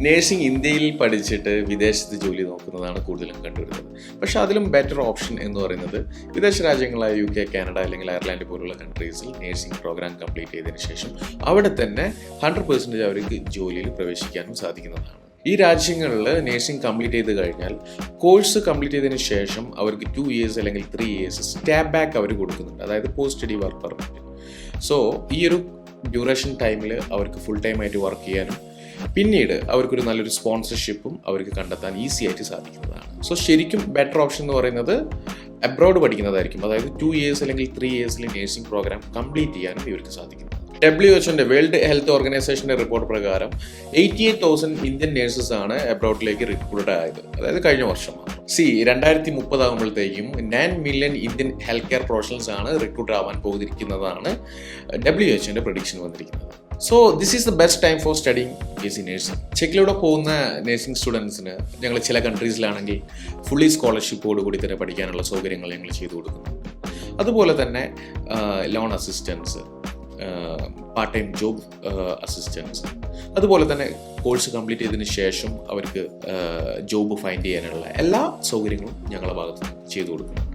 Nursing ഇന്ത്യയിൽ പഠിച്ചിട്ട് വിദേശത്ത് ജോലി നോക്കുന്നതാണ് കൂടുതലും കണ്ടുവരുന്നത്. പക്ഷേ അതിലും ബെറ്റർ ഓപ്ഷൻ എന്ന് പറയുന്നത് വിദേശ രാജ്യങ്ങളായ UK, കാനഡ അല്ലെങ്കിൽ അയർലാൻഡ് പോലുള്ള കൺട്രീസിൽ നേഴ്സിംഗ് പ്രോഗ്രാം കംപ്ലീറ്റ് ചെയ്തതിന് ശേഷം അവിടെ തന്നെ 100% അവർക്ക് ജോലിയിൽ പ്രവേശിക്കാനും സാധിക്കുന്നതാണ്. ഈ രാജ്യങ്ങളിൽ നേഴ്സിംഗ് കംപ്ലീറ്റ് ചെയ്ത് കഴിഞ്ഞാൽ കോഴ്സ് കംപ്ലീറ്റ് ചെയ്തതിന് ശേഷം അവർക്ക് 2 years അല്ലെങ്കിൽ 3 years സ്റ്റാബ് ബാക്ക് അവർ കൊടുക്കുന്നുണ്ട്, അതായത് post study work permit. So ഈ ഒരു ഡ്യൂറേഷൻ ടൈമിൽ അവർക്ക് ഫുൾ ടൈം ആയിട്ട് വർക്ക് ചെയ്യാനും പിന്നീട് അവർക്കൊരു നല്ലൊരു സ്പോൺസർഷിപ്പും അവർക്ക് കണ്ടെത്താൻ ഈസി ആയിട്ട് സാധിക്കുന്നതാണ്. സോ ശരിക്കും ബെറ്റർ ഓപ്ഷൻ എന്ന് പറയുന്നത് അബ്രോഡ് പഠിക്കുന്നതായിരിക്കും. അതായത് 2 years അല്ലെങ്കിൽ 3 years നേഴ്സിംഗ് പ്രോഗ്രാം കംപ്ലീറ്റ് ചെയ്യാനും ഇവർക്ക് സാധിക്കുന്നു. WHO വേൾഡ് ഹെൽത്ത് ഓർഗനൈസേഷൻ്റെ റിപ്പോർട്ട് പ്രകാരം 88,000 ഇന്ത്യൻ നേഴ്സസ് ആണ് അബ്രോഡിലേക്ക് റിക്രൂട്ട് ആയത്, അതായത് കഴിഞ്ഞ വർഷം. 2030 ആകുമ്പോഴത്തേക്കും 9 million Indian health care professionals ആണ് റിക്രൂട്ട് ആവാൻ പോയിരിക്കുന്നതാണ് WHO പ്രഡിക്ഷൻ വന്നിരിക്കുന്നത്. So this is the best time for studying BSc nursing. ചെക്കിലൂടെ പോകുന്ന നേഴ്സിംഗ് സ്റ്റുഡൻസിന് ഞങ്ങൾ ചില കൺട്രീസിലാണെങ്കിൽ ഫുള്ളി സ്കോളർഷിപ്പോടുകൂടി തന്നെ പഠിക്കാനുള്ള സൗകര്യങ്ങൾ ഞങ്ങൾ ചെയ്തു കൊടുക്കുന്നുണ്ട്. അതുപോലെ തന്നെ loan assistance, part time job assistance, അതുപോലെ തന്നെ കോഴ്സ് കംപ്ലീറ്റ് ചെയ്തതിന് ശേഷം അവർക്ക് ജോബ് ഫൈൻഡ് ചെയ്യാനുള്ള എല്ലാ സൗകര്യങ്ങളും ഞങ്ങളുടെ ഭാഗത്ത് ചെയ്തു കൊടുക്കുന്നു.